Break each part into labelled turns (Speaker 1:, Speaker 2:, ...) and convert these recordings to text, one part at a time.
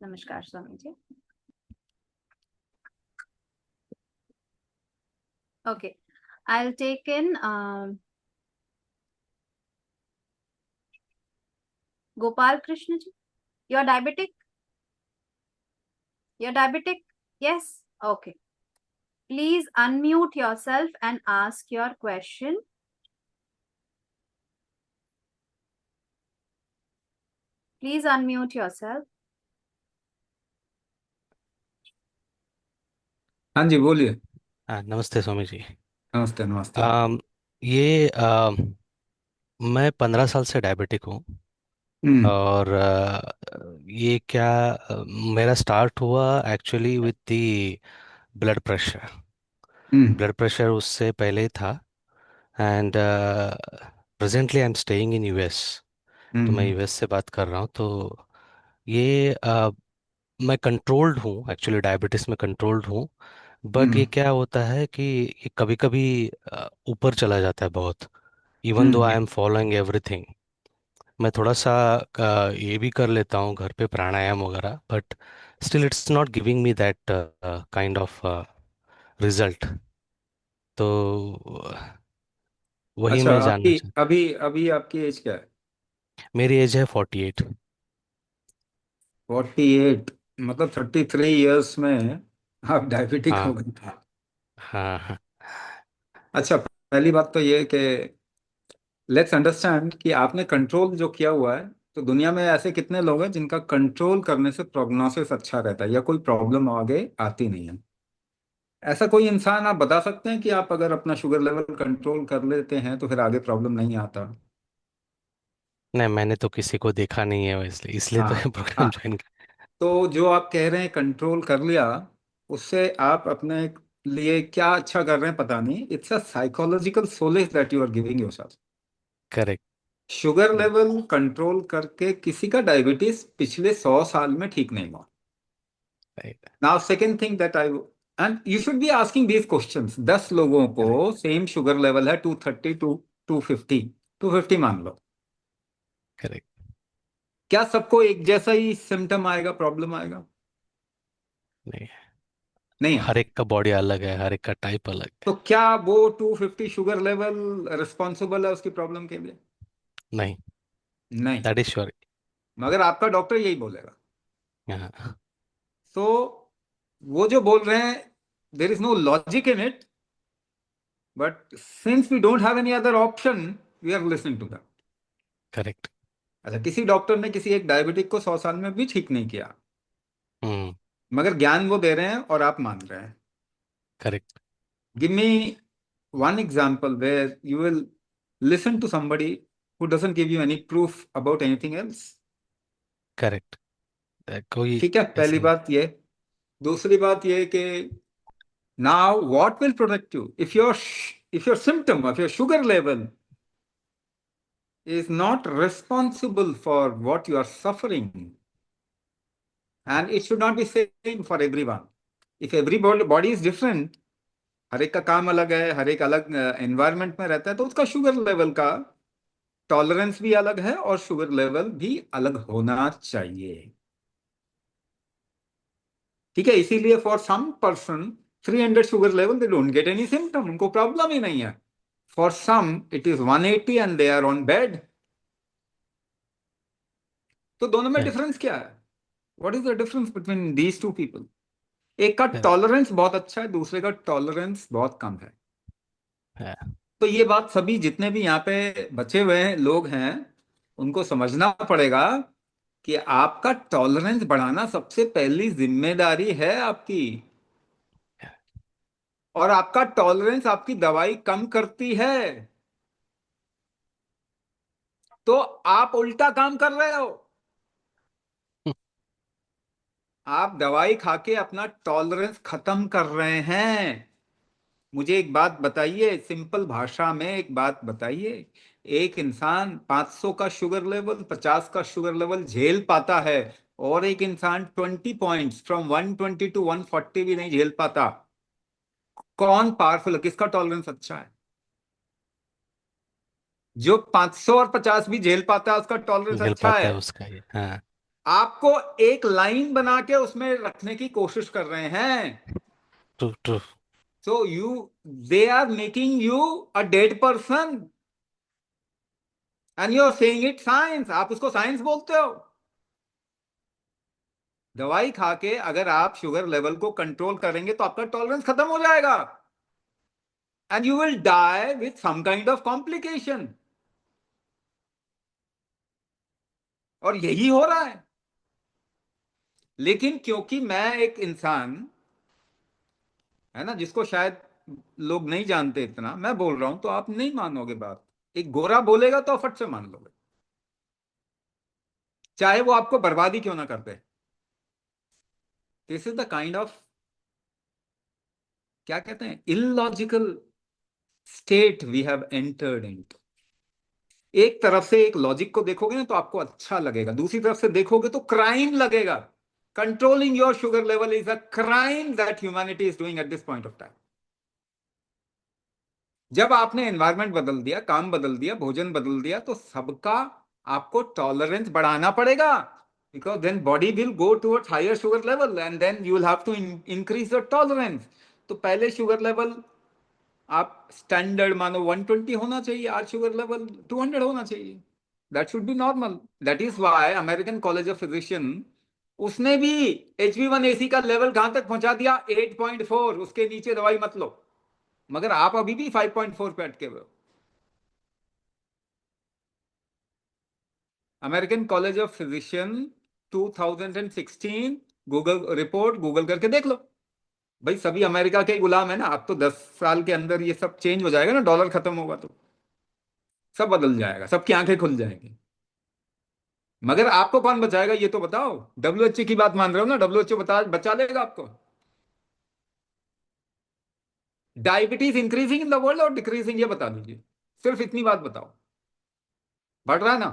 Speaker 1: नमस्कार Swami ji. Okay, I'll take in Gopal Krishna ji. You're diabetic? You're diabetic? Yes? Okay. Please unmute yourself and ask your question. Please unmute yourself.
Speaker 2: हाँ जी, बोलिए।
Speaker 3: हाँ, नमस्ते स्वामी जी।
Speaker 2: नमस्ते नमस्ते।
Speaker 3: आम, ये मैं 15 साल से डायबिटिक हूँ।
Speaker 2: हम्म।
Speaker 3: और ये क्या मेरा स्टार्ट हुआ actually with the blood pressure.
Speaker 2: Hmm.
Speaker 3: Blood pressure उससे पहले ही था। And presently I am staying in US. तो मैं
Speaker 2: हम्म।
Speaker 3: यूएस से बात कर रहा हूँ। तो ये मैं कंट्रोल्ड हूँ, एक्चुअली डायबिटीज़ में कंट्रोल्ड हूँ। बट
Speaker 2: हम्म।
Speaker 3: ये क्या होता है कि ये कभी कभी ऊपर चला जाता है बहुत। Even though I
Speaker 2: hmm.
Speaker 3: Am following everything. मैं थोड़ा सा ये भी कर लेता हूँ घर पे प्राणायाम वगैरह, but still it's not giving me that kind of result. तो वही
Speaker 2: अच्छा,
Speaker 3: मैं जानना
Speaker 2: आपकी
Speaker 3: चाहता।
Speaker 2: अभी अभी आपकी एज क्या है?
Speaker 3: मेरी एज है 48।
Speaker 2: 48? मतलब 33 इयर्स में आप डायबिटिक हो
Speaker 3: हाँ,
Speaker 2: गए थे?
Speaker 3: हाँ, हाँ।
Speaker 2: अच्छा, पहली बात तो ये कि लेट्स अंडरस्टैंड कि आपने कंट्रोल जो किया हुआ है। तो दुनिया में ऐसे कितने लोग हैं जिनका कंट्रोल करने से प्रोग्नोसिस अच्छा रहता है या कोई प्रॉब्लम आगे आती नहीं है? ऐसा कोई इंसान आप बता सकते हैं कि आप अगर अपना शुगर लेवल कंट्रोल कर लेते हैं तो फिर आगे प्रॉब्लम नहीं आता?
Speaker 3: नहीं, मैंने तो किसी को देखा नहीं है, इसलिए इसलिए तो
Speaker 2: हाँ।
Speaker 3: ये प्रोग्राम
Speaker 2: हाँ,
Speaker 3: ज्वाइन
Speaker 2: तो जो आप कह रहे हैं कंट्रोल कर लिया, उससे आप अपने लिए क्या अच्छा कर रहे हैं पता नहीं। It's a psychological solace that you are giving yourself.
Speaker 3: Correct.
Speaker 2: Sugar level control करके किसी का डायबिटीज पिछले 100 साल में ठीक नहीं हुआ।
Speaker 3: Right.
Speaker 2: Now second thing that I and you should be asking these questions. 10 लोगों को
Speaker 3: करेक्ट।
Speaker 2: सेम शुगर लेवल है, 230 टू 250, 250 मान लो।
Speaker 3: करेक्ट।
Speaker 2: क्या सबको एक जैसा ही सिम्टम आएगा, प्रॉब्लम आएगा?
Speaker 3: नहीं,
Speaker 2: नहीं
Speaker 3: हर
Speaker 2: आएगा।
Speaker 3: एक का बॉडी अलग है, हर एक का टाइप अलग
Speaker 2: तो
Speaker 3: है।
Speaker 2: क्या वो 250 शुगर लेवल रिस्पॉन्सिबल है उसकी प्रॉब्लम के लिए?
Speaker 3: नहीं,
Speaker 2: नहीं।
Speaker 3: That is sure.
Speaker 2: मगर आपका डॉक्टर यही बोलेगा।
Speaker 3: हाँ।
Speaker 2: सो वो जो बोल रहे हैं, there is no logic in it, but since we don't have any other option, we are listening to that.
Speaker 3: Correct.
Speaker 2: अच्छा, किसी डॉक्टर ने किसी एक डायबिटिक को 100 साल में भी ठीक नहीं किया,
Speaker 3: हम्म।
Speaker 2: मगर ज्ञान वो दे रहे हैं और आप मान रहे हैं।
Speaker 3: Correct.
Speaker 2: Give me one example where you will listen to somebody who doesn't give you any proof about anything else.
Speaker 3: Correct. कोई
Speaker 2: ठीक है, पहली
Speaker 3: ऐसे।
Speaker 2: बात ये। दूसरी बात ये कि now what will protect you if your symptom of your sugar level is not responsible for what you are suffering, and it should not be same for everyone. If every body is different, हर एक का काम अलग है, हर एक अलग environment में रहता है, तो उसका शुगर लेवल का टॉलरेंस भी अलग है और शुगर लेवल भी अलग होना चाहिए। ठीक है, इसीलिए for some person 300 sugar level they don't get any symptom, उनको प्रॉब्लम ही नहीं है। For some it is 180 and they are on bed. तो दोनों में
Speaker 3: करेक्ट।
Speaker 2: डिफरेंस क्या है? What is the difference between these two people? एक का
Speaker 3: करेक्ट
Speaker 2: टॉलरेंस बहुत अच्छा है, दूसरे का टॉलरेंस बहुत कम है।
Speaker 3: है।
Speaker 2: तो ये बात सभी जितने भी यहाँ पे बचे हुए हैं लोग हैं, उनको समझना पड़ेगा कि आपका टॉलरेंस बढ़ाना सबसे पहली जिम्मेदारी है आपकी। और आपका टॉलरेंस आपकी दवाई कम करती है। तो आप उल्टा काम कर रहे हो। आप दवाई खा के अपना टॉलरेंस खत्म कर रहे हैं। मुझे एक बात बताइए, सिंपल भाषा में एक बात बताइए। एक इंसान 500 का शुगर लेवल, 50 का शुगर लेवल झेल पाता है, और एक इंसान 20 पॉइंट्स फ्रॉम 120 टू 140 भी नहीं झेल पाता। कौन पावरफुल है, किसका टॉलरेंस अच्छा है? जो 500 और 50 भी झेल पाता है उसका टॉलरेंस
Speaker 3: झेल
Speaker 2: अच्छा
Speaker 3: पाता
Speaker 2: है।
Speaker 3: है उसका ये, हाँ।
Speaker 2: आपको एक लाइन बना के उसमें रखने की कोशिश कर रहे हैं।
Speaker 3: True, true.
Speaker 2: So they are making you a dead person and you are saying it science. आप उसको साइंस बोलते हो। दवाई खा के अगर आप शुगर लेवल को कंट्रोल करेंगे तो आपका टॉलरेंस खत्म हो जाएगा and you will die with some kind of complication. और यही हो रहा है। लेकिन क्योंकि मैं एक इंसान है ना, जिसको शायद लोग नहीं जानते इतना, मैं बोल रहा हूं तो आप नहीं मानोगे बात। एक गोरा बोलेगा तो फट से मान लोगे, चाहे वो आपको बर्बादी क्यों ना कर दे। This is the kind of, क्या कहते हैं, illogical state we have entered into. एक तरफ से एक लॉजिक को देखोगे ना तो आपको अच्छा लगेगा, दूसरी तरफ से देखोगे तो क्राइम लगेगा। Controlling your sugar level is a crime that humanity is doing at this point of time. जब आपने एनवायरनमेंट बदल दिया, काम बदल दिया, भोजन बदल दिया, तो सबका आपको टॉलरेंस बढ़ाना पड़ेगा, because then body will go towards higher sugar level and then you will have to increase your tolerance. तो पहले शुगर लेवल आप स्टैंडर्ड मानो 120 होना चाहिए, आज शुगर लेवल 200 होना चाहिए। That should be normal. That is why American College of Physician, उसने भी HB1AC का लेवल कहां तक पहुंचा दिया, 8.4। उसके नीचे दवाई मत लो। मगर आप अभी भी 5.4 पे अटके हुए हो। American College of physician 2016 Google report, Google करके देख लो। भाई सभी अमेरिका के गुलाम है ना। अब तो 10 साल के अंदर ये सब चेंज हो जाएगा ना, डॉलर खत्म होगा तो सब बदल जाएगा, सबकी आंखें खुल जाएंगी। मगर आपको कौन बचाएगा ये तो बताओ। WHO की बात मान रहे हो ना, WHO बचा लेगा आपको। Diabetes increasing in the world और डिक्रीजिंग, ये बता दीजिए। सिर्फ इतनी बात बताओ। बढ़ रहा है ना,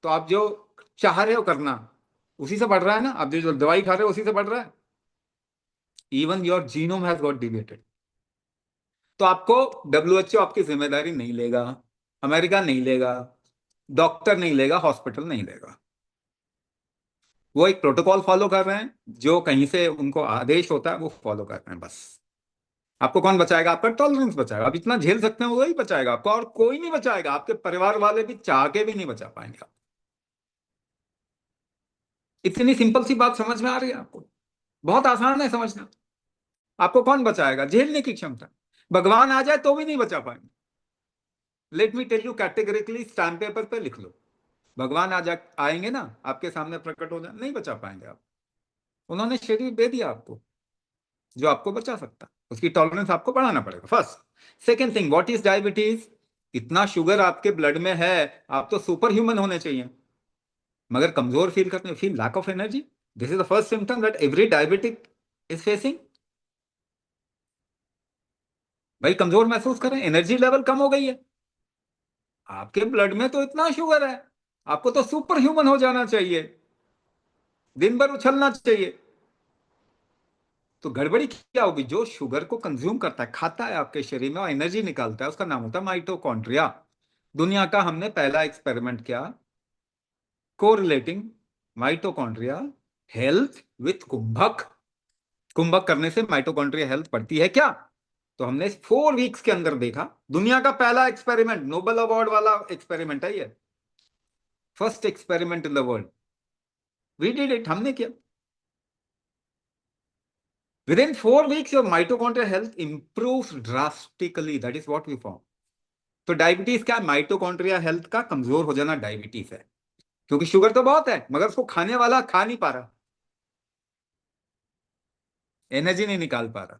Speaker 2: तो आप जो चाह रहे हो करना उसी से बढ़ रहा है ना। आप जो दवाई खा रहे हो उसी से बढ़ रहा है। Even your genome has got deviated. तो आपको WHO आपकी जिम्मेदारी नहीं लेगा, अमेरिका नहीं लेगा, डॉक्टर नहीं लेगा, हॉस्पिटल नहीं लेगा। वो एक प्रोटोकॉल फॉलो कर रहे हैं, जो कहीं से उनको आदेश होता है वो फॉलो कर रहे हैं बस। आपको कौन बचाएगा? आपका टॉलरेंस बचाएगा। आप इतना झेल सकते हैं वही बचाएगा आपको, और कोई नहीं बचाएगा। आपके परिवार वाले भी चाह के भी नहीं बचा पाएंगे आप। इतनी सिंपल सी बात समझ में आ रही है आपको? बहुत आसान है समझना। आपको कौन बचाएगा? झेलने की क्षमता। भगवान आ जाए तो भी नहीं बचा पाएंगे। Let me tell you categorically, stamp paper पे लिख लो, भगवान आ जा आएंगे ना आपके सामने प्रकट हो जाए, नहीं बचा पाएंगे आप। उन्होंने शरीर दे दिया आपको जो आपको बचा सकता। उसकी टॉलरेंस आपको बढ़ाना पड़ेगा, first. Second thing, what is diabetes? इतना शुगर आपके ब्लड में है, आप तो सुपर ह्यूमन होने चाहिए, मगर कमजोर फील करते हैं, feel lack of energy. This is the first symptom that every diabetic is facing. भाई कमजोर महसूस करें, एनर्जी लेवल कम हो गई है। आपके ब्लड में तो इतना शुगर है, आपको तो सुपर ह्यूमन हो जाना चाहिए, दिन भर उछलना चाहिए। तो गड़बड़ी क्या होगी? जो शुगर को कंज्यूम करता है, खाता है आपके शरीर में और एनर्जी निकालता है, उसका नाम होता है माइटोकॉन्ड्रिया। दुनिया का हमने पहला एक्सपेरिमेंट किया कोरिलेटिंग माइटोकॉन्ड्रिया हेल्थ विथ कुंभक। कुंभक करने से माइटोकॉन्ड्रिया हेल्थ बढ़ती है क्या? तो हमने 4 वीक्स के अंदर देखा। दुनिया का पहला एक्सपेरिमेंट, नोबेल अवार्ड वाला एक्सपेरिमेंट है ये, first experiment in the world. We did it, हमने किया। Within 4 weeks, your mitochondrial health improves drastically. That is what we found. तो डायबिटीज क्या? माइटोकॉन्ड्रिया हेल्थ का कमजोर हो जाना डायबिटीज है। क्योंकि शुगर तो बहुत है मगर उसको खाने वाला खा नहीं पा रहा, एनर्जी नहीं निकाल पा रहा।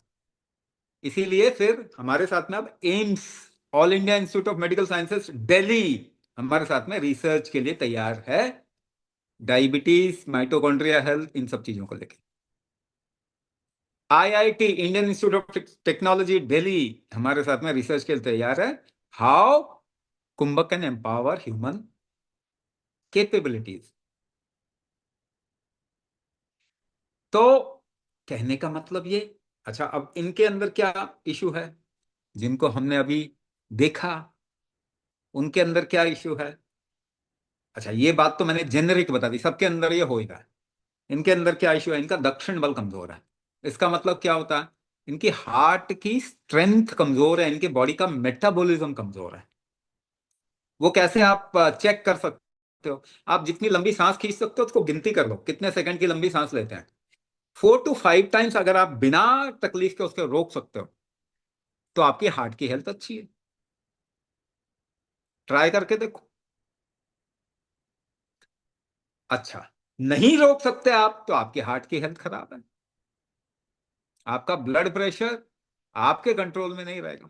Speaker 2: इसीलिए फिर हमारे साथ में अब AIIMS, all India institute of medical sciences Delhi, हमारे साथ में रिसर्च के लिए तैयार है, डायबिटीज, माइटोकॉन्ड्रिया हेल्थ, इन सब चीजों को लेकर। IIT, Indian Institute of Technology Delhi, हमारे साथ में रिसर्च के लिए तैयार है, how kumbhak can empower human capabilities. तो कहने का मतलब ये। अच्छा, अब इनके अंदर क्या इशू है जिनको हमने अभी देखा? उनके अंदर क्या इशू है? अच्छा, ये बात तो मैंने जेनरिक बता दी, सबके अंदर ये होएगा। इनके अंदर क्या इश्यू है, इनका दक्षिण बल कमजोर है। इसका मतलब क्या होता है, इनकी हार्ट की स्ट्रेंथ कमजोर है, इनके बॉडी का मेटाबॉलिज्म कमजोर है। वो कैसे आप चेक कर सकते हो, आप जितनी लंबी सांस खींच सकते हो उसको गिनती कर लो, कितने सेकंड की लंबी सांस लेते हैं। 4 to 5 टाइम्स अगर आप बिना तकलीफ के उसको रोक सकते हो तो आपकी हार्ट की हेल्थ अच्छी है। ट्राई करके देखो। अच्छा, नहीं रोक सकते आप तो आपकी हार्ट की हेल्थ खराब है, आपका ब्लड प्रेशर आपके कंट्रोल में नहीं रहेगा।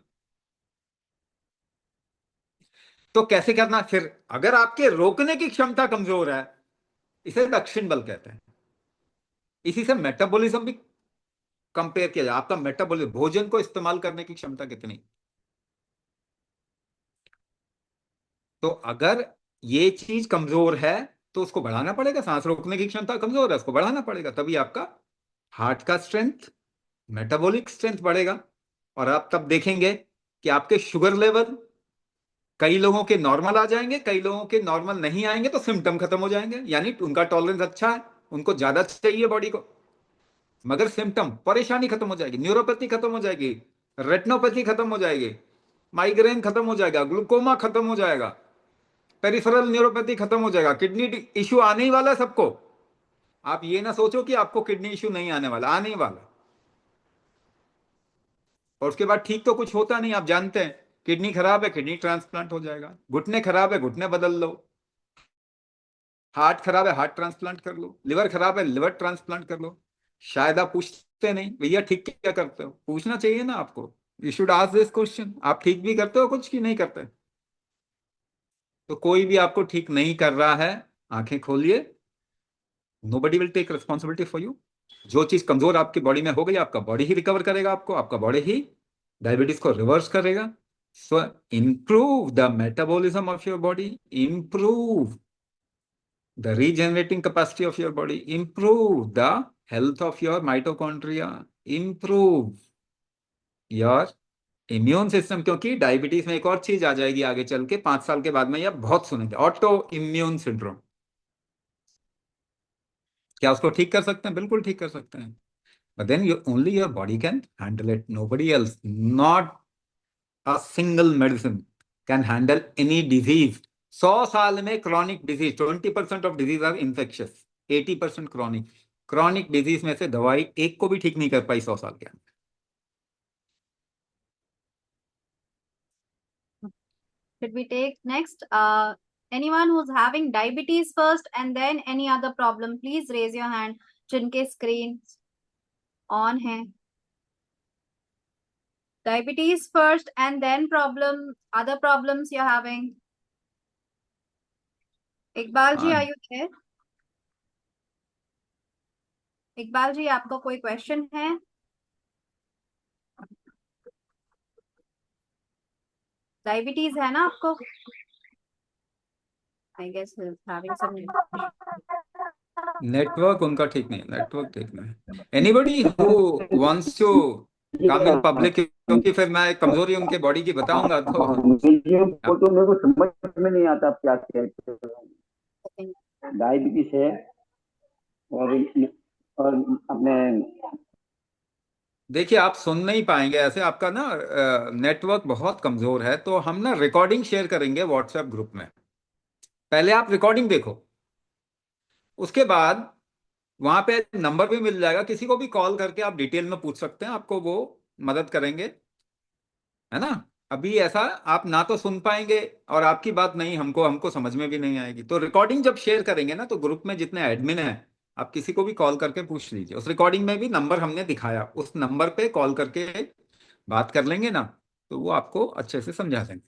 Speaker 2: तो कैसे करना फिर, अगर आपके रोकने की क्षमता कमजोर है, इसे दक्षिण बल कहते हैं। इसी से मेटाबॉलिज्म भी कंपेयर किया जाए, आपका मेटाबॉलिज्म, भोजन को इस्तेमाल करने की क्षमता कितनी। तो अगर ये चीज कमजोर है तो उसको बढ़ाना पड़ेगा, सांस रोकने की क्षमता कमजोर है उसको बढ़ाना पड़ेगा, तभी आपका हार्ट का स्ट्रेंथ, मेटाबॉलिक स्ट्रेंथ बढ़ेगा। और आप तब देखेंगे कि आपके शुगर लेवल कई लोगों के नॉर्मल आ जाएंगे, कई लोगों के नॉर्मल नहीं आएंगे, तो सिम्टम खत्म हो जाएंगे, यानी उनका टॉलरेंस अच्छा है, उनको ज्यादा चाहिए बॉडी को, मगर सिम्टम, परेशानी खत्म हो जाएगी, न्यूरोपैथी खत्म हो जाएगी, रेटिनोपैथी खत्म हो जाएगी, माइग्रेन खत्म हो जाएगा, ग्लूकोमा खत्म हो जाएगा, पेरिफेरल न्यूरोपैथी खत्म हो जाएगा, किडनी इश्यू आने ही वाला है सबको। आप ये ना सोचो कि आपको किडनी इश्यू नहीं आने वाला, आने ही वाला। और उसके बाद ठीक तो कुछ होता नहीं, आप जानते हैं, किडनी खराब है किडनी ट्रांसप्लांट हो जाएगा, घुटने खराब है घुटने बदल लो, हार्ट खराब है हार्ट ट्रांसप्लांट कर लो, लिवर खराब है लिवर ट्रांसप्लांट कर लो। शायद आप पूछते नहीं, भैया ठीक क्या करते हो, पूछना चाहिए ना आपको। You should ask this question, आप ठीक भी करते हो कुछ की नहीं करते। तो कोई भी आपको ठीक नहीं कर रहा है, आंखें खोलिए, nobody will take responsibility for you. जो चीज कमजोर आपकी बॉडी में हो गई, आपका बॉडी ही रिकवर करेगा आपको, आपका बॉडी ही डायबिटीज को रिवर्स करेगा। So improve the metabolism of your body, improve the regenerating capacity of your body, improve the health of your mitochondria, improve your immune system। क्योंकि डायबिटीज में एक और चीज आ जाएगी आगे चल के, 5 साल के बाद में, यह बहुत सुनेंगे, ऑटो इम्यून सिंड्रोम। क्या उसको ठीक कर सकते हैं, बिल्कुल ठीक कर सकते हैं, but then you only your body can handle it, nobody else, not a single medicine can handle any disease। 100 साल में chronic disease, 20% of disease are infectious, 80% chronic. Chronic disease में से दवाई एक को भी ठीक नहीं कर पाई 100 साल के अंदर।
Speaker 1: Should we take next? Anyone who's having diabetes first and then any other problem, please raise your hand. जिनके screen on है. Diabetes first and then other problems you're having. Iqbal ji,
Speaker 2: हाँ,
Speaker 1: are you there? Iqbal ji, आपका कोई question है? Diabetes है ना आपको? I guess having some
Speaker 2: network उनका ठीक नहीं है, नेटवर्क ठीक नहीं है। Anybody who wants to come in public, क्योंकि फिर मैं कमजोरी उनके बॉडी की बताऊंगा तो
Speaker 4: वीडियो फोटो मेरे को समझ में नहीं आता आप क्या कहते हो। डायबिटीज है और अपने
Speaker 2: देखिए, आप सुन नहीं पाएंगे ऐसे, आपका ना नेटवर्क बहुत कमजोर है, तो हम ना रिकॉर्डिंग शेयर करेंगे व्हाट्सएप ग्रुप में। पहले आप रिकॉर्डिंग देखो, उसके बाद वहां पे नंबर भी मिल जाएगा, किसी को भी कॉल करके आप डिटेल में पूछ सकते हैं, आपको वो मदद करेंगे, है ना। अभी ऐसा आप ना तो सुन पाएंगे, और आपकी बात नहीं हमको हमको समझ में भी नहीं आएगी। तो रिकॉर्डिंग जब शेयर करेंगे ना, तो ग्रुप में जितने एडमिन हैं, आप किसी को भी कॉल करके पूछ लीजिए, उस रिकॉर्डिंग में भी नंबर हमने दिखाया, उस नंबर पे कॉल करके बात कर लेंगे ना, तो वो आपको अच्छे से समझा देंगे।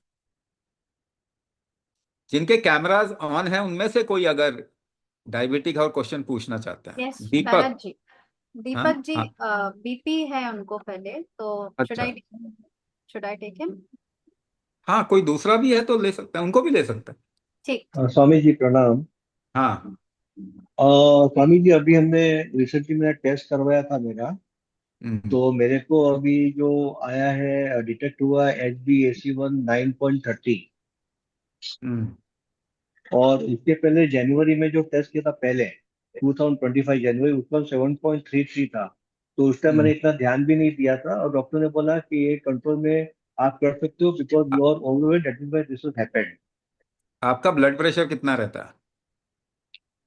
Speaker 2: जिनके कैमराज ऑन है उनमें से कोई अगर डायबिटिक और क्वेश्चन पूछना चाहता है,
Speaker 1: यस
Speaker 2: दीपक।
Speaker 1: भरत जी।
Speaker 2: हाँ
Speaker 1: दीपक जी,
Speaker 2: हाँ,
Speaker 1: बीपी है उनको पहले, तो
Speaker 2: अच्छा,
Speaker 1: शुड आई टेक हिम?
Speaker 2: हाँ कोई दूसरा भी है तो ले सकते हैं, उनको भी ले सकते हैं।
Speaker 1: ठीक।
Speaker 4: स्वामी जी प्रणाम।
Speaker 2: हाँ।
Speaker 4: स्वामी जी अभी हमने रिसेंटली मेरा टेस्ट करवाया था मेरा,
Speaker 2: हम्म।
Speaker 4: तो मेरे को अभी जो आया है डिटेक्ट हुआ HbAc1 9.30।
Speaker 2: हम्म।
Speaker 5: और इसके पहले जनवरी में जो टेस्ट किया था पहले 2025 जनवरी, उसका 7.33 था। तो उस टाइम मैंने इतना ध्यान भी नहीं दिया था, और डॉक्टर ने बोला कि ये कंट्रोल में आप कर सकते हो because you are overweight, that is why this has happened.
Speaker 2: आपका ब्लड प्रेशर कितना रहता है?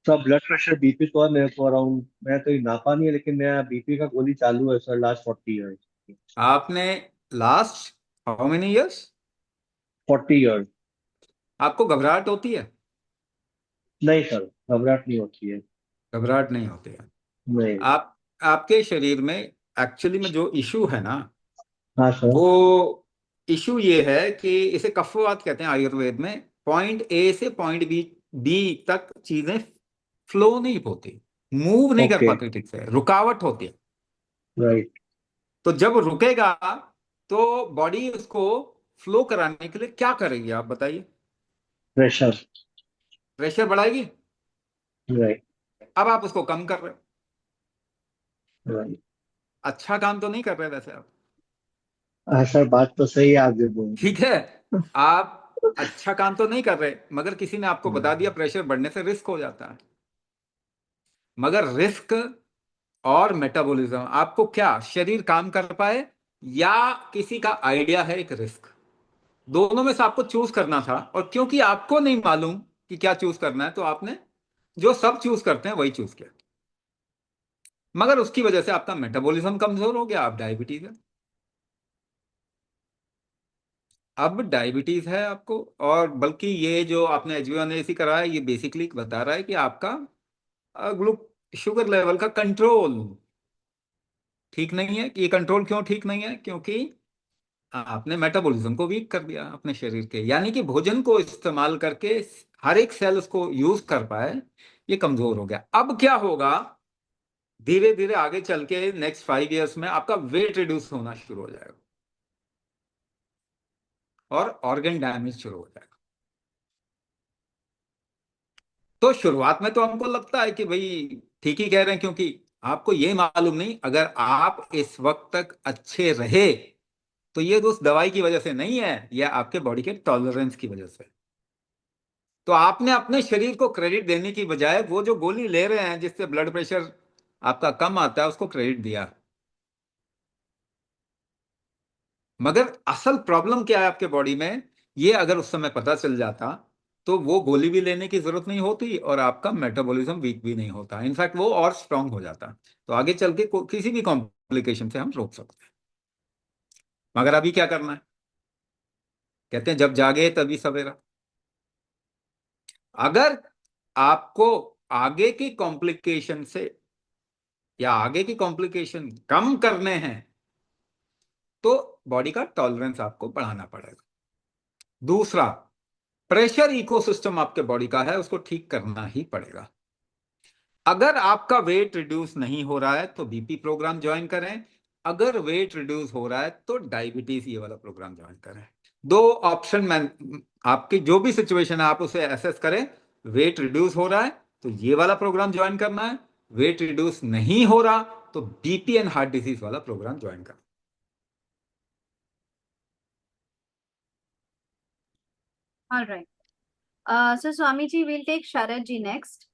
Speaker 5: सर ब्लड प्रेशर बीपी तो है मेरे को अराउंड, मैं तो ये नापा नहीं है, लेकिन मेरा बीपी का गोली चालू है सर लास्ट 40 ईयर्स।
Speaker 2: आपने last how many years?
Speaker 5: 40 years.
Speaker 2: आपको घबराहट होती है?
Speaker 5: नहीं सर, घबराहट नहीं होती है।
Speaker 2: घबराहट नहीं होती है।
Speaker 5: नहीं।
Speaker 2: आप आपके शरीर में एक्चुअली में जो इशू है ना,
Speaker 5: हाँ सर।
Speaker 2: वो इशू ये है कि इसे कफवात कहते हैं आयुर्वेद में। पॉइंट ए से पॉइंट बी बी तक चीजें फ्लो नहीं होती, मूव नहीं कर
Speaker 5: ओके।
Speaker 2: पाती ठीक से, रुकावट होती है।
Speaker 5: राइट।
Speaker 2: तो जब रुकेगा तो बॉडी उसको फ्लो कराने के लिए क्या करेगी, आप बताइए?
Speaker 5: प्रेशर।
Speaker 2: प्रेशर बढ़ाएगी।
Speaker 5: राइट।
Speaker 2: अब आप उसको कम कर रहे हो,
Speaker 5: राइट।
Speaker 2: अच्छा काम तो नहीं कर रहे वैसे आप।
Speaker 5: हाँ सर, बात तो सही है आप जो बोल रहे
Speaker 2: ठीक है, आप अच्छा काम तो नहीं कर रहे, मगर किसी ने आपको बता दिया प्रेशर बढ़ने से रिस्क हो जाता है। मगर रिस्क और मेटाबॉलिज्म, आपको क्या शरीर काम कर पाए या किसी का आइडिया है एक रिस्क? दोनों में से आपको चूज करना था, और क्योंकि आपको नहीं मालूम कि क्या चूज करना है, तो आपने जो सब चूज करते हैं वही चूज किया। मगर उसकी वजह से आपका मेटाबॉलिज्म कमजोर हो गया, आप डायबिटीज है। अब डायबिटीज है आपको, और बल्कि ये जो आपने HbA1c कराया, ये बेसिकली बता रहा है कि आपका ग्लू शुगर लेवल का कंट्रोल ठीक नहीं है। ये कंट्रोल क्यों ठीक नहीं है? क्योंकि आपने मेटाबॉलिज्म को वीक कर दिया अपने शरीर के, यानी कि भोजन को इस्तेमाल करके हर एक सेल उसको यूज कर पाए, ये कमजोर हो गया। अब क्या होगा, धीरे धीरे आगे चल के नेक्स्ट 5 इयर्स में आपका वेट रिड्यूस होना शुरू हो जाएगा और ऑर्गन डैमेज शुरू हो जाएगा। तो शुरुआत में तो हमको लगता है कि भाई ठीक ही कह रहे हैं, क्योंकि आपको ये मालूम नहीं, अगर आप इस वक्त तक अच्छे रहे तो ये उस दवाई की वजह से नहीं है, यह आपके बॉडी के टॉलरेंस की वजह से। तो आपने अपने शरीर को क्रेडिट देने की बजाय वो जो गोली ले रहे हैं जिससे ब्लड प्रेशर आपका कम आता है, उसको क्रेडिट दिया। मगर असल प्रॉब्लम क्या है आपके बॉडी में, ये अगर उस समय पता चल जाता तो वो गोली भी लेने की जरूरत नहीं होती और आपका मेटाबॉलिज्म वीक भी नहीं होता, इनफैक्ट वो और स्ट्रांग हो जाता। तो आगे चल के किसी भी कॉम्प्लिकेशन से हम रोक सकते हैं। मगर अभी क्या करना है? कहते हैं जब जागे तभी सवेरा। अगर आपको आगे की कॉम्प्लिकेशन से या आगे की कॉम्प्लिकेशन कम करने हैं तो बॉडी का टॉलरेंस आपको बढ़ाना पड़ेगा। दूसरा, प्रेशर इकोसिस्टम आपके बॉडी का है, उसको ठीक करना ही पड़ेगा। अगर आपका वेट रिड्यूस नहीं हो रहा है तो बीपी प्रोग्राम ज्वाइन करें, अगर वेट रिड्यूस हो रहा है तो डायबिटीज ये वाला प्रोग्राम ज्वाइन करें। दो ऑप्शन में आपकी जो भी सिचुएशन है आप उसे एसेस करें। वेट रिड्यूस हो रहा है तो ये वाला प्रोग्राम ज्वाइन करना है, वेट रिड्यूस नहीं हो रहा तो बीपी एंड हार्ट डिजीज वाला प्रोग्राम ज्वाइन करना।
Speaker 1: All right. So Swamiji, we'll take Sharad ji next.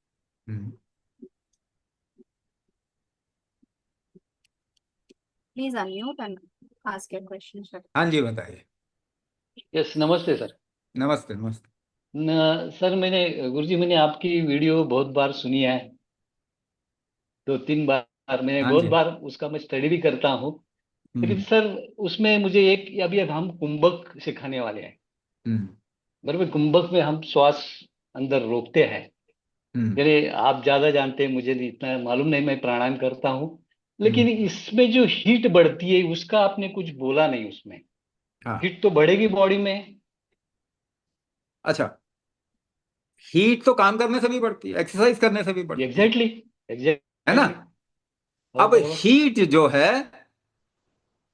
Speaker 1: Please unmute and ask your question, Sharad.
Speaker 2: हाँ जी, बताइए।
Speaker 6: यस, नमस्ते सर।
Speaker 2: नमस्ते नमस्ते।
Speaker 6: सर गुरुजी मैंने आपकी वीडियो बहुत बार सुनी है, 2-3 बार मैंने
Speaker 2: हाँ
Speaker 6: बहुत
Speaker 2: जी।
Speaker 6: बार उसका मैं स्टडी भी करता हूँ। लेकिन
Speaker 2: हम्म,
Speaker 6: सर उसमें मुझे एक, अभी अब हम कुंभक सिखाने वाले हैं,
Speaker 2: हम्म,
Speaker 6: बराबर। कुंभक में हम श्वास अंदर रोकते हैं।
Speaker 2: हम्म,
Speaker 6: यानी आप ज्यादा जानते हैं, मुझे इतना मालूम नहीं, मैं प्राणायाम करता हूँ। लेकिन
Speaker 2: हम्म।
Speaker 6: इसमें जो हीट बढ़ती है उसका आपने कुछ बोला नहीं उसमें।
Speaker 2: हाँ,
Speaker 6: हीट तो बढ़ेगी बॉडी में।
Speaker 2: अच्छा, हीट तो काम करने से भी बढ़ती है, एक्सरसाइज करने से भी बढ़ती
Speaker 6: एग्जैक्टली,
Speaker 2: है ना?
Speaker 6: एग्जैक्टली।
Speaker 2: अब
Speaker 6: बराबर।
Speaker 2: हीट जो है,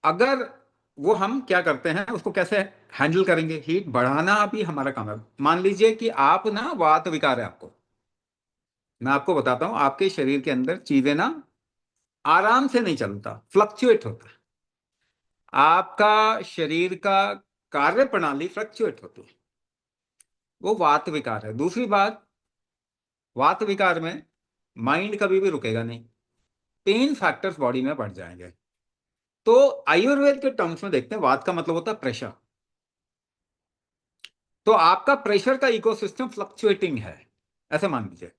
Speaker 2: अगर वो हम क्या करते हैं उसको कैसे हैंडल करेंगे? हीट बढ़ाना भी हमारा काम है। मान लीजिए कि आप ना वात विकार है आपको, मैं आपको बताता हूं, आपके शरीर के अंदर चीजें ना आराम से नहीं चलता, फ्लक्चुएट होता है। आपका शरीर का कार्य प्रणाली फ्लक्चुएट होती है। वो वात विकार है। दूसरी बात, वात विकार में माइंड कभी भी रुकेगा नहीं, पेन फैक्टर्स बॉडी में बढ़ जाएंगे। तो आयुर्वेद के टर्म्स में देखते हैं, वात का मतलब होता है प्रेशर। तो आपका प्रेशर का इकोसिस्टम फ्लक्चुएटिंग है, ऐसे मान लीजिए,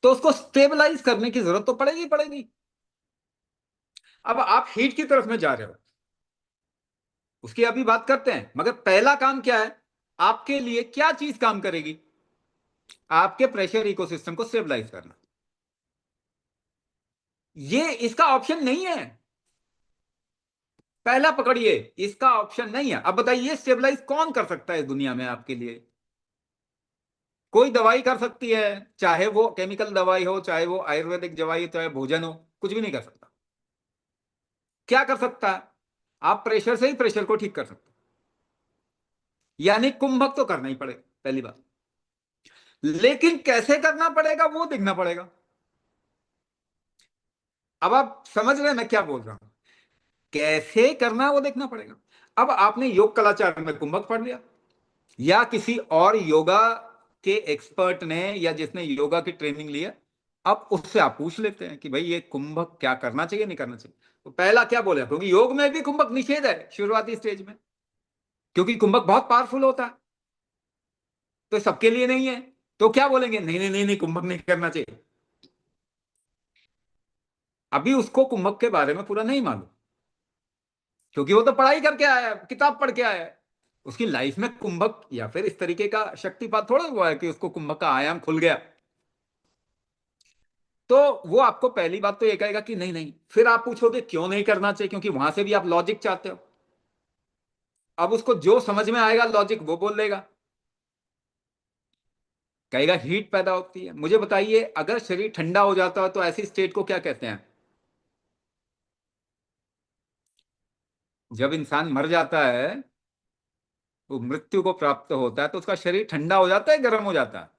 Speaker 2: तो उसको स्टेबलाइज करने की जरूरत तो पड़ेगी पड़ेगी। अब आप हीट की तरफ में जा रहे हो, उसकी अभी बात करते हैं, मगर पहला काम क्या है आपके लिए, क्या चीज काम करेगी? आपके प्रेशर इकोसिस्टम को स्टेबलाइज करना। ये इसका ऑप्शन नहीं है, पहला पकड़िए, इसका ऑप्शन नहीं है। अब बताइए स्टेबलाइज कौन कर सकता है इस दुनिया में आपके लिए? कोई दवाई कर सकती है, चाहे वो केमिकल दवाई हो, चाहे वो आयुर्वेदिक दवाई हो, चाहे भोजन हो, कुछ भी नहीं कर सकता। क्या कर सकता है? आप प्रेशर से ही प्रेशर को ठीक कर सकते, यानी कुंभक तो करना ही पड़ेगा पहली बात, लेकिन कैसे करना पड़ेगा वो देखना पड़ेगा। अब आप समझ रहे हैं मैं क्या बोल रहा हूं? कैसे करना है वो देखना पड़ेगा। अब आपने योग कलाचार में कुंभक पढ़ लिया, या किसी और योगा के एक्सपर्ट ने या जिसने योगा की ट्रेनिंग लिया, अब उससे आप पूछ लेते हैं कि भाई ये कुंभक क्या करना चाहिए नहीं करना चाहिए। तो पहला क्या बोले, क्योंकि योग में भी कुंभक निषेध है शुरुआती स्टेज में, क्योंकि कुंभक बहुत पावरफुल होता है, तो सबके लिए नहीं है। तो क्या बोलेंगे, नहीं नहीं नहीं नहीं, कुंभक नहीं करना चाहिए। अभी उसको कुंभक के बारे में पूरा नहीं मालूम, क्योंकि वो तो पढ़ाई करके आया है, किताब पढ़ के आया है। उसकी लाइफ में कुंभक या फिर इस तरीके का शक्तिपात थोड़ा हुआ है कि उसको कुंभक का आयाम खुल गया। तो वो आपको पहली बात तो ये कहेगा कि नहीं नहीं, फिर आप पूछोगे क्यों नहीं करना चाहिए, क्योंकि वहां से भी आप लॉजिक चाहते हो। अब उसको जो समझ में आएगा लॉजिक वो बोल देगा, कहेगा हीट पैदा होती है। मुझे बताइए, अगर शरीर ठंडा हो जाता है तो ऐसी स्टेट को क्या कहते हैं? जब इंसान मर जाता है, वो मृत्यु को प्राप्त होता है, तो उसका शरीर ठंडा हो जाता है, गर्म हो जाता है?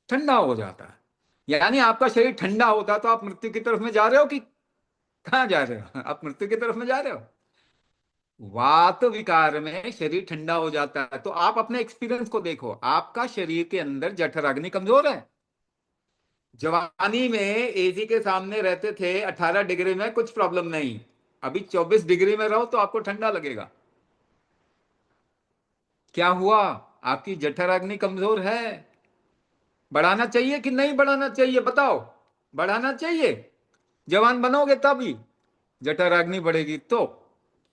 Speaker 2: ठंडा हो जाता है। यानी आपका शरीर ठंडा होता है तो आप मृत्यु की तरफ में जा रहे हो कि कहां जा रहे हो? आप मृत्यु की तरफ में जा रहे हो। वात विकार में शरीर ठंडा हो जाता है, तो आप अपने एक्सपीरियंस को देखो, आपका शरीर के अंदर जठराग्नि कमजोर है। जवानी में एसी के सामने रहते थे 18 डिग्री में, कुछ प्रॉब्लम नहीं। अभी 24 डिग्री में रहो तो आपको ठंडा लगेगा। क्या हुआ? आपकी जठराग्नि कमजोर है। बढ़ाना चाहिए कि नहीं बढ़ाना चाहिए, बताओ? बढ़ाना चाहिए। जवान बनोगे तभी जठराग्नि बढ़ेगी, तो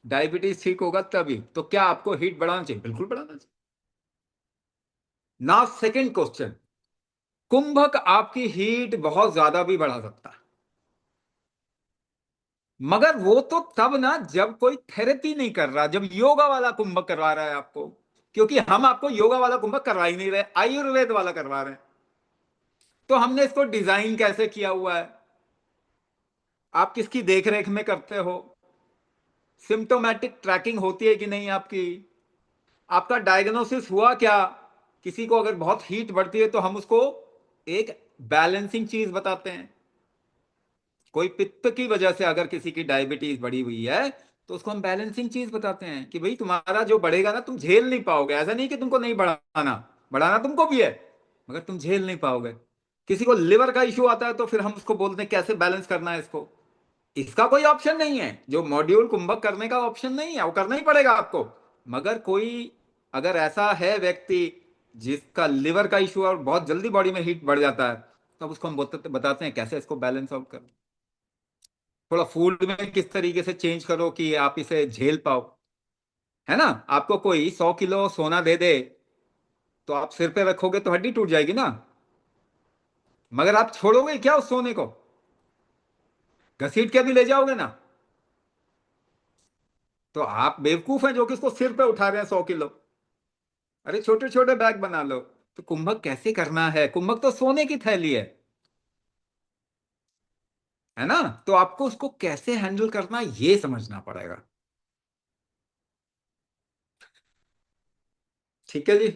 Speaker 2: डायबिटीज ठीक होगा तभी। तो क्या आपको हीट बढ़ाना चाहिए? बिल्कुल बढ़ाना चाहिए। नाउ सेकंड क्वेश्चन, कुंभक आपकी हीट बहुत ज्यादा भी बढ़ा सकता है, मगर वो तो तब ना जब कोई थेरेपी नहीं कर रहा, जब योगा वाला कुंभक करवा रहा है आपको। क्योंकि हम आपको योगा वाला कुंभक करवा ही नहीं रहे, आयुर्वेद वाला करवा रहे हैं। तो हमने इसको डिजाइन कैसे किया हुआ है, आप किसकी देखरेख में करते हो, सिम्टोमेटिक ट्रैकिंग होती है कि नहीं आपकी, आपका डायग्नोसिस हुआ क्या? किसी को अगर बहुत हीट बढ़ती है तो हम उसको एक बैलेंसिंग चीज बताते हैं। कोई पित्त की वजह से अगर किसी की डायबिटीज बढ़ी हुई है तो उसको हम बैलेंसिंग चीज बताते हैं कि भाई तुम्हारा जो बढ़ेगा ना तुम झेल नहीं पाओगे। ऐसा नहीं कि तुमको नहीं बढ़ाना, बढ़ाना तुमको भी है, मगर तुम झेल नहीं पाओगे। किसी को लिवर का इश्यू आता है तो फिर हम उसको बोलते हैं कैसे बैलेंस करना है इसको। इसका कोई ऑप्शन नहीं है, जो मॉड्यूल कुंभक करने का ऑप्शन नहीं है, वो करना ही पड़ेगा आपको। मगर कोई अगर ऐसा है व्यक्ति जिसका लिवर का इश्यू और बहुत जल्दी बॉडी में हीट बढ़ जाता है, तो उसको हम बताते हैं कैसे इसको बैलेंस आउट करो। थोड़ा फूड में किस तरीके से चेंज करो कि आप इसे झेल पाओ, है ना? आपको कोई 100 किलो सोना दे दे तो आप सिर पे रखोगे तो हड्डी टूट जाएगी ना, मगर आप छोड़ोगे क्या उस सोने को? घसीट के भी ले जाओगे ना। तो आप बेवकूफ हैं जो कि इसको सिर पे उठा रहे हैं 100 किलो। अरे छोटे छोटे बैग बना लो। तो कुंभक कैसे करना है? कुंभक तो सोने की थैली है ना? तो आपको उसको कैसे हैंडल करना ये समझना पड़ेगा। ठीक है जी।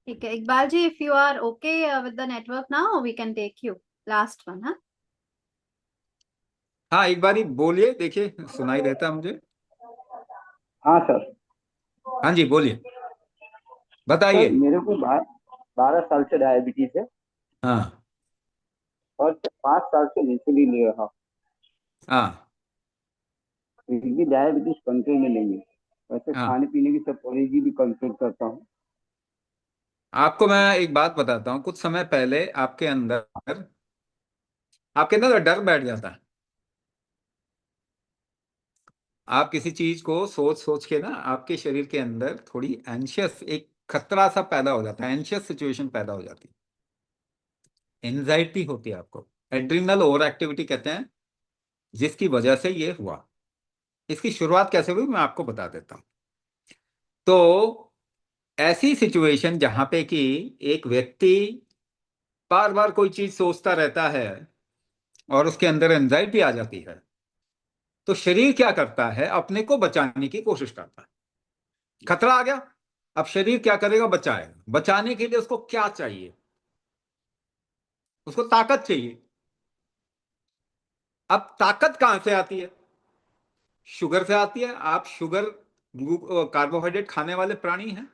Speaker 1: ठीक है Iqbal ji, if you are okay with the network now, we can take you last one, हाँ?
Speaker 2: हाँ एक बारी बोलिए, देखिए सुनाई देता है मुझे।
Speaker 4: हाँ सर।
Speaker 2: हाँ जी, बोलिए,
Speaker 4: सर
Speaker 2: बताइए।
Speaker 4: मेरे को 12 साल से डायबिटीज है
Speaker 2: हाँ
Speaker 4: और 5 साल से इंसुलिन ले रहा हूँ,
Speaker 2: हाँ
Speaker 4: फिर भी डायबिटीज कंट्रोल में नहीं है। वैसे
Speaker 2: हाँ।
Speaker 4: खाने पीने की सब परहेजी भी कंट्रोल करता हूँ।
Speaker 2: आपको मैं एक बात बताता हूँ, कुछ समय पहले आपके अंदर डर बैठ जाता है। आप किसी चीज को सोच सोच के ना आपके शरीर के अंदर थोड़ी एंशियस, एक खतरा सा पैदा हो जाता है, एंशियस सिचुएशन पैदा हो जाती है, एंजाइटी होती है आपको। एड्रिनल ओवर एक्टिविटी कहते हैं, जिसकी वजह से ये हुआ। इसकी शुरुआत कैसे हुई मैं आपको बता देता हूँ। तो ऐसी सिचुएशन जहां पे कि एक व्यक्ति बार बार कोई चीज सोचता रहता है और उसके अंदर एंजाइटी आ जाती है, तो शरीर क्या करता है, अपने को बचाने की कोशिश करता है। खतरा आ गया, अब शरीर क्या करेगा, बचाएगा। बचाने के लिए उसको क्या चाहिए, उसको ताकत चाहिए। अब ताकत कहां से आती है, शुगर से आती है। आप शुगर, कार्बोहाइड्रेट खाने वाले प्राणी हैं,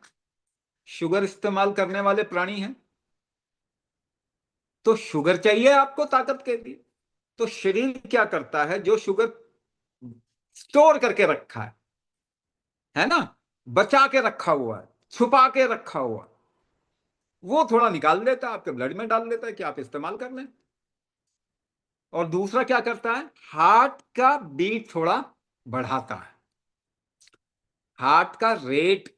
Speaker 2: शुगर इस्तेमाल करने वाले प्राणी हैं, तो शुगर चाहिए आपको ताकत के लिए। तो शरीर क्या करता है, जो शुगर स्टोर करके रखा है ना, बचा के रखा हुआ है, छुपा के रखा हुआ है, वो थोड़ा निकाल देता है, आपके ब्लड में डाल देता है कि आप इस्तेमाल कर लें। और दूसरा क्या करता है, हार्ट का बीट थोड़ा बढ़ाता है, हार्ट का रेट,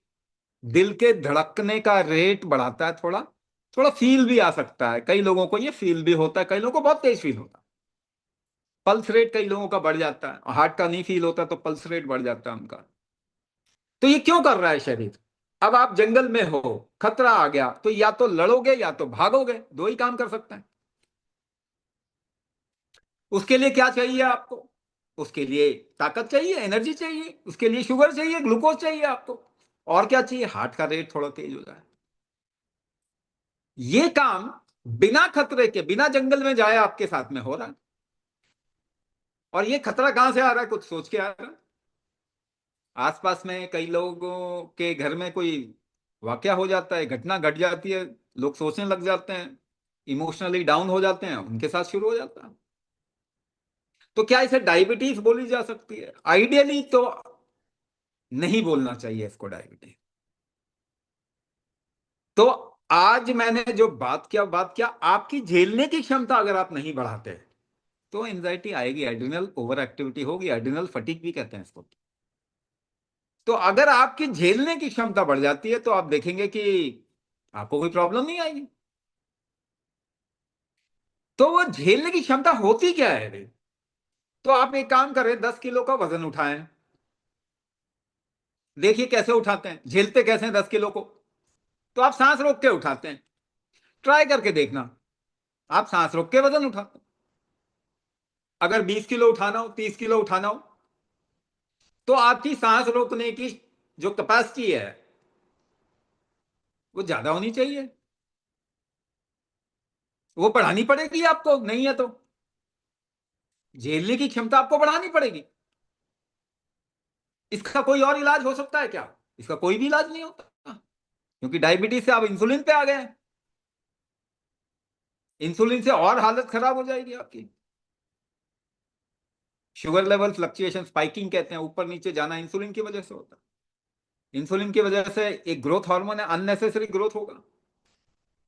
Speaker 2: दिल के धड़कने का रेट बढ़ाता है। थोड़ा थोड़ा फील भी आ सकता है, कई लोगों को ये फील भी होता है, कई लोगों को बहुत तेज फील होता है। पल्स रेट कई लोगों का बढ़ जाता है, हार्ट का नहीं फील होता तो पल्स रेट बढ़ जाता है उनका। तो ये क्यों कर रहा है शरीर। अब आप जंगल में हो, खतरा आ गया, तो या तो लड़ोगे या तो भागोगे, दो ही काम कर सकते हैं। उसके लिए क्या चाहिए आपको, उसके लिए ताकत चाहिए, एनर्जी चाहिए, उसके लिए शुगर चाहिए, ग्लूकोज चाहिए आपको। और क्या चाहिए, हार्ट का रेट थोड़ा तेज हो जाए। ये काम बिना खतरे के, बिना जंगल में जाए आपके साथ में हो रहा है। और ये खतरा कहां से आ रहा है, कुछ सोच के आ रहा है। आसपास में कई लोगों के घर में कोई वाकया हो जाता है, घटना घट जाती है, लोग सोचने लग जाते हैं, इमोशनली डाउन हो जाते हैं, उनके साथ शुरू हो जाता है। तो क्या इसे डायबिटीज बोली जा सकती है, आइडियली तो नहीं बोलना चाहिए इसको डायबिटीज। तो आज मैंने जो बात किया आपकी झेलने की क्षमता अगर आप नहीं बढ़ाते तो एंजाइटी आएगी, एड्रिनल ओवर एक्टिविटी होगी, एड्रिनल फटीग भी कहते हैं इसको। तो अगर आपकी झेलने की क्षमता बढ़ जाती है तो आप देखेंगे कि आपको कोई प्रॉब्लम नहीं आएगी। तो वो झेलने की क्षमता होती क्या है रे? तो आप एक काम करें, 10 किलो का वजन उठाएं, देखिए कैसे उठाते हैं, झेलते कैसे हैं 10 किलो को। तो आप सांस रोक के उठाते हैं, ट्राई करके देखना, आप सांस रोक के वजन उठाते हैं। अगर 20 किलो उठाना हो, 30 किलो उठाना हो, तो आपकी सांस रोकने की जो कैपेसिटी है वो ज्यादा होनी चाहिए, वो बढ़ानी पड़ेगी आपको, नहीं है तो झेलने की क्षमता आपको बढ़ानी पड़ेगी। इसका कोई और इलाज हो सकता है क्या, इसका कोई भी इलाज नहीं होता, क्योंकि डायबिटीज से आप इंसुलिन पे आ गए हैं। इंसुलिन से और हालत खराब हो जाएगी आपकी। शुगर लेवल फ्लक्चुएशन, स्पाइकिंग कहते हैं, ऊपर नीचे जाना इंसुलिन की वजह से होता है। इंसुलिन की वजह से एक ग्रोथ हार्मोन है, अननेसेसरी ग्रोथ होगा।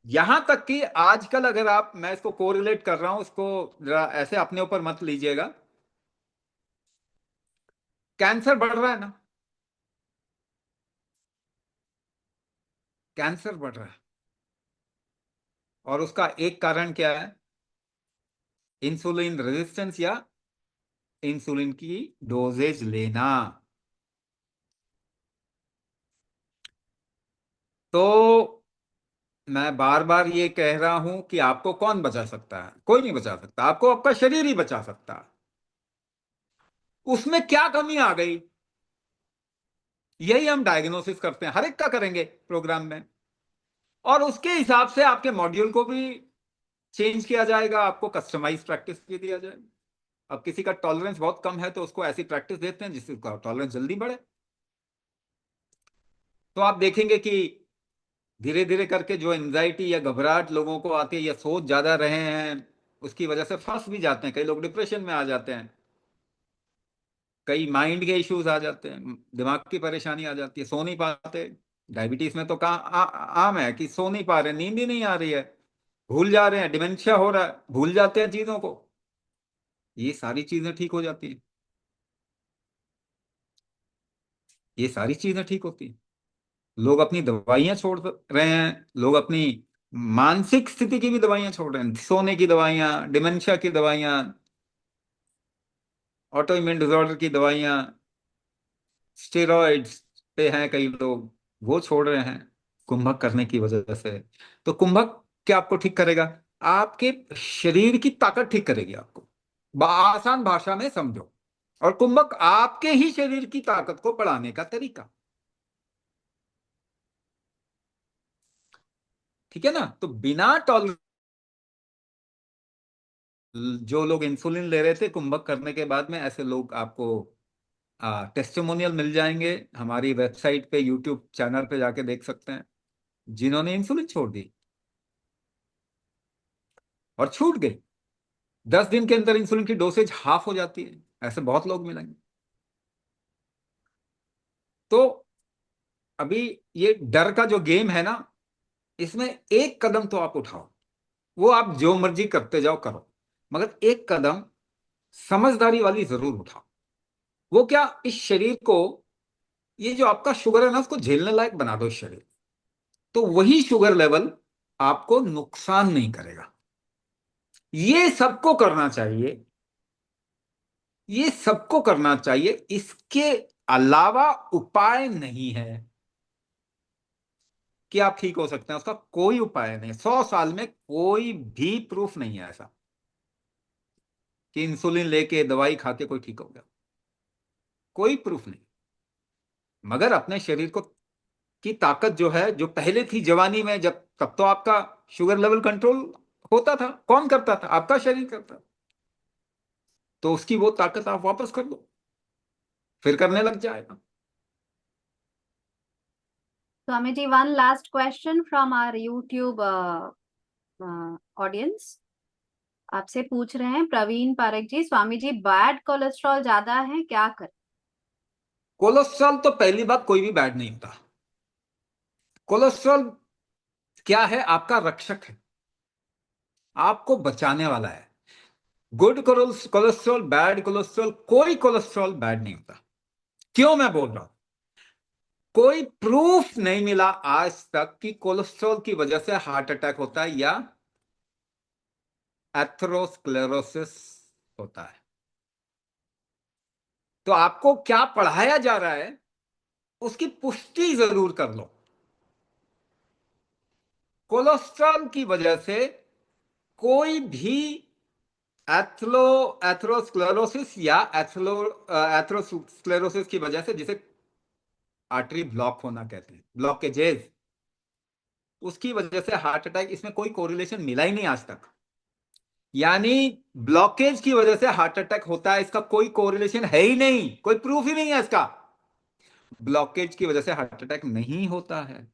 Speaker 2: यहां तक कि आजकल अगर आप, मैं इसको कोरिलेट कर रहा हूं, इसको जरा ऐसे अपने ऊपर मत लीजिएगा, कैंसर बढ़ रहा है ना, कैंसर बढ़ रहा है, और उसका एक कारण क्या है, इंसुलिन रेजिस्टेंस या इंसुलिन की डोजेज लेना। तो मैं बार बार ये कह रहा हूं कि आपको कौन बचा सकता है, कोई नहीं बचा सकता, आपको आपका शरीर ही बचा सकता है। उसमें क्या कमी आ गई, यही हम डायग्नोसिस करते हैं, हर एक का करेंगे प्रोग्राम में, और उसके हिसाब से आपके मॉड्यूल को भी चेंज किया जाएगा, आपको कस्टमाइज प्रैक्टिस भी दिया जाएगा। अब किसी का टॉलरेंस बहुत कम है तो उसको ऐसी प्रैक्टिस देते हैं जिससे उसका टॉलरेंस जल्दी बढ़े। तो आप देखेंगे कि धीरे धीरे करके जो एंजाइटी या घबराहट लोगों को आती है या सोच ज्यादा रहे हैं उसकी वजह से फंस भी जाते हैं, कई लोग डिप्रेशन में आ जाते हैं, कई माइंड के इश्यूज आ जाते हैं, दिमाग की परेशानी आ जाती है, सो नहीं पाते। डायबिटीज में तो आम है कि सो नहीं पा रहे, नींद ही नहीं आ रही है, भूल जा रहे हैं, डिमेंशिया हो रहा है, भूल जाते हैं चीजों को। ये सारी चीजें ठीक हो जाती हैं, ये सारी चीजें ठीक होती हैं। लोग अपनी दवाइयां छोड़ रहे हैं, लोग अपनी मानसिक स्थिति की भी दवाइयां छोड़ रहे हैं, सोने की दवाइयां, डिमेंशिया की दवाइयां, ऑटो इम्यून डिसऑर्डर की दवाइयां, स्टेरॉइड्स पे हैं कई लोग, वो छोड़ रहे हैं कुंभक करने की वजह से। तो कुंभक क्या आपको ठीक करेगा? आपके शरीर की ताकत ठीक करेगी आपको, आसान भाषा में समझो। और कुंभक आपके ही शरीर की ताकत को बढ़ाने का तरीका, ठीक है ना? तो बिना जो लोग इंसुलिन ले रहे थे कुंभक करने के बाद में, ऐसे लोग आपको टेस्टिमोनियल मिल जाएंगे हमारी वेबसाइट पे, यूट्यूब चैनल पे जाके देख सकते हैं, जिन्होंने इंसुलिन छोड़ दी और छूट गए। 10 दिन के अंदर इंसुलिन की डोसेज हाफ हो जाती है, ऐसे बहुत लोग मिलेंगे। तो अभी ये डर का जो गेम है ना, इसमें एक कदम तो आप उठाओ, वो आप जो मर्जी करते जाओ करो, मगर एक कदम समझदारी वाली जरूर उठाओ। वो क्या? इस शरीर को, ये जो आपका शुगर है ना, उसको झेलने लायक बना दो इस शरीर, तो वही शुगर लेवल आपको नुकसान नहीं करेगा। ये सबको करना चाहिए, ये सबको करना चाहिए, इसके अलावा उपाय नहीं है कि आप ठीक हो सकते हैं। उसका कोई उपाय नहीं, 100 साल में कोई भी प्रूफ नहीं है ऐसा कि इंसुलिन लेके दवाई खा के कोई ठीक हो गया, कोई प्रूफ नहीं। मगर अपने शरीर को की ताकत जो है, जो पहले थी जवानी में, जब तब तो आपका शुगर लेवल कंट्रोल होता था, कौन करता था? आपका शरीर करता था। तो उसकी वो ताकत आप वापस कर लो, फिर करने लग जाएगा।
Speaker 1: Swami ji, one last question from our YouTube audience. आपसे पूछ रहे हैं प्रवीण पारक जी, स्वामी जी बैड कोलेस्ट्रॉल ज्यादा है, क्या करें?
Speaker 2: कोलेस्ट्रॉल तो पहली बात कोई भी बैड नहीं होता। कोलेस्ट्रॉल क्या है? आपका रक्षक है, आपको बचाने वाला है। गुड कोलेस्ट्रॉल, बैड कोलेस्ट्रॉल, कोई कोलेस्ट्रॉल बैड नहीं होता। क्यों मैं बोल रहा हूं? कोई प्रूफ नहीं मिला आज तक कि कोलेस्ट्रॉल की वजह से हार्ट अटैक होता है या एथेरोस्क्लेरोसिस होता है। तो आपको क्या पढ़ाया जा रहा है उसकी पुष्टि जरूर कर लो। कोलेस्ट्रॉल की वजह से कोई भी एथेरोस्क्लेरोसिस या एथेरोस्क्लेरोसिस की वजह से, जिसे आर्टरी ब्लॉक होना कहते हैं, ब्लॉकेजेस, उसकी वजह से हार्ट अटैक, इसमें कोई कोरिलेशन मिला ही नहीं आज तक। यानी ब्लॉकेज की वजह से हार्ट अटैक होता है, इसका कोई कोरिलेशन है ही नहीं, कोई प्रूफ ही नहीं है इसका। ब्लॉकेज की वजह से हार्ट अटैक नहीं होता है।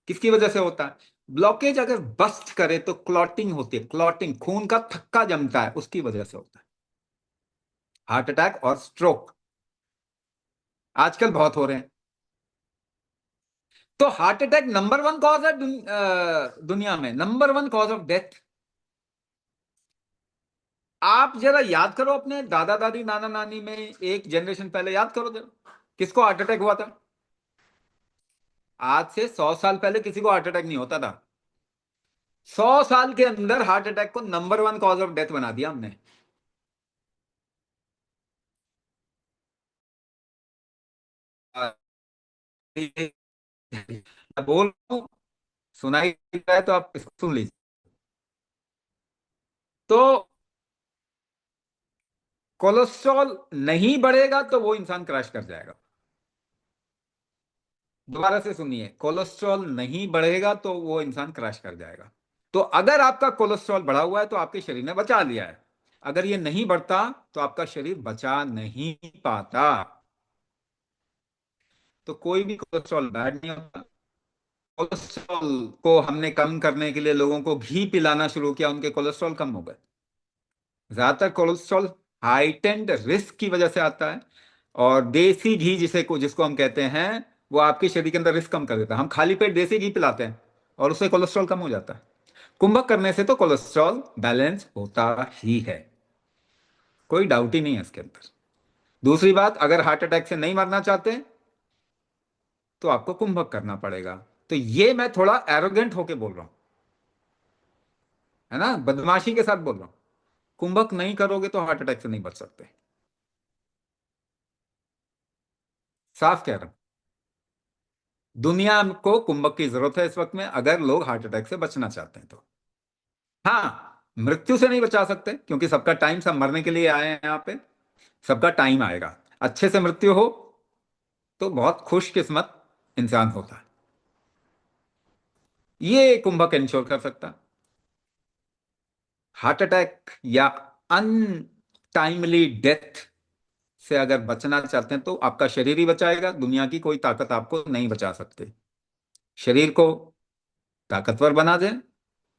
Speaker 2: किसकी वजह से होता है? ब्लॉकेज अगर बस्ट करे तो क्लॉटिंग होती है, क्लॉटिंग, खून का थक्का जमता है, उसकी वजह से होता है हार्ट अटैक और स्ट्रोक। आजकल बहुत हो रहे हैं। तो हार्ट अटैक नंबर 1 कॉज है दुनिया में, नंबर 1 कॉज ऑफ डेथ। आप जरा याद करो अपने दादा दादी, नाना नानी में एक जनरेशन पहले, याद करो जरा, किसको हार्ट अटैक हुआ था? आज से 100 साल पहले किसी को हार्ट अटैक नहीं होता था। 100 साल के अंदर हार्ट अटैक को नंबर 1 कॉज ऑफ डेथ बना दिया हमने। मैं बोल रहा हूं, सुनाई देता है तो आप इसको सुन लीजिए। तो कोलेस्ट्रॉल नहीं बढ़ेगा तो वो इंसान क्रैश कर जाएगा। दोबारा से सुनिए, कोलेस्ट्रॉल नहीं बढ़ेगा तो वो इंसान क्रैश कर जाएगा। तो अगर आपका कोलेस्ट्रॉल बढ़ा हुआ है तो आपके शरीर ने बचा लिया है। अगर ये नहीं बढ़ता तो आपका शरीर बचा नहीं पाता। तो कोई भी कोलेस्ट्रॉल बैड नहीं होता। कोलेस्ट्रॉल को हमने कम करने के लिए लोगों को घी पिलाना शुरू किया, उनके कोलेस्ट्रॉल कम हो गए। ज्यादातर कोलेस्ट्रॉल हाइटेंड रिस्क की वजह से आता है, और देसी घी जिसको हम कहते हैं, वो आपके शरीर के अंदर रिस्क कम कर देता है। हम खाली पेट देसी घी पिलाते हैं और उससे कोलेस्ट्रॉल कम हो जाता है। कुंभक करने से तो कोलेस्ट्रॉल बैलेंस होता ही है, कोई डाउट ही नहीं है इसके अंदर। दूसरी बात, अगर हार्ट अटैक से नहीं मरना चाहते तो आपको कुंभक करना पड़ेगा। तो ये मैं थोड़ा एरोगेंट होके बोल रहा हूं, है ना, बदमाशी के साथ बोल रहा हूं। कुंभक नहीं करोगे तो हार्ट अटैक से नहीं बच सकते, साफ कह रहा हूं। दुनिया को कुंभक की जरूरत है इस वक्त में, अगर लोग हार्ट अटैक से बचना चाहते हैं तो। हाँ, मृत्यु से नहीं बचा सकते, क्योंकि सबका टाइम, सब मरने के लिए आए हैं यहाँ पे, सबका टाइम आएगा। अच्छे से मृत्यु हो तो बहुत खुशकिस्मत इंसान होता है, ये कुंभक इंश्योर कर सकता है। हार्ट अटैक या अनटाइमली डेथ से अगर बचना चाहते हैं तो आपका शरीर ही बचाएगा, दुनिया की कोई ताकत आपको नहीं बचा सकती। शरीर को ताकतवर बना दें,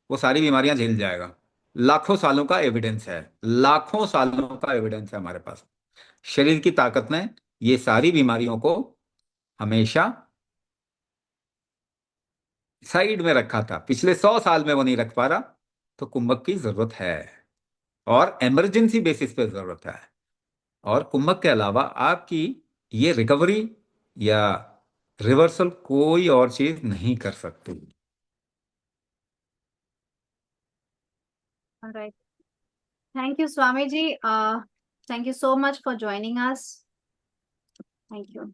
Speaker 2: वो सारी बीमारियां झेल जाएगा। लाखों सालों का एविडेंस है, लाखों सालों का एविडेंस है हमारे पास। शरीर की ताकत ने ये सारी बीमारियों को हमेशा साइड में रखा था, पिछले 100 साल में वो नहीं रख पा रहा, तो कुंभक की जरूरत है, और इमरजेंसी बेसिस पे जरूरत है। और कुंभक के अलावा आपकी ये रिकवरी या रिवर्सल कोई और चीज नहीं कर सकती।
Speaker 1: All right. Thank you, Swamiji. Thank you so much for joining us. Thank you.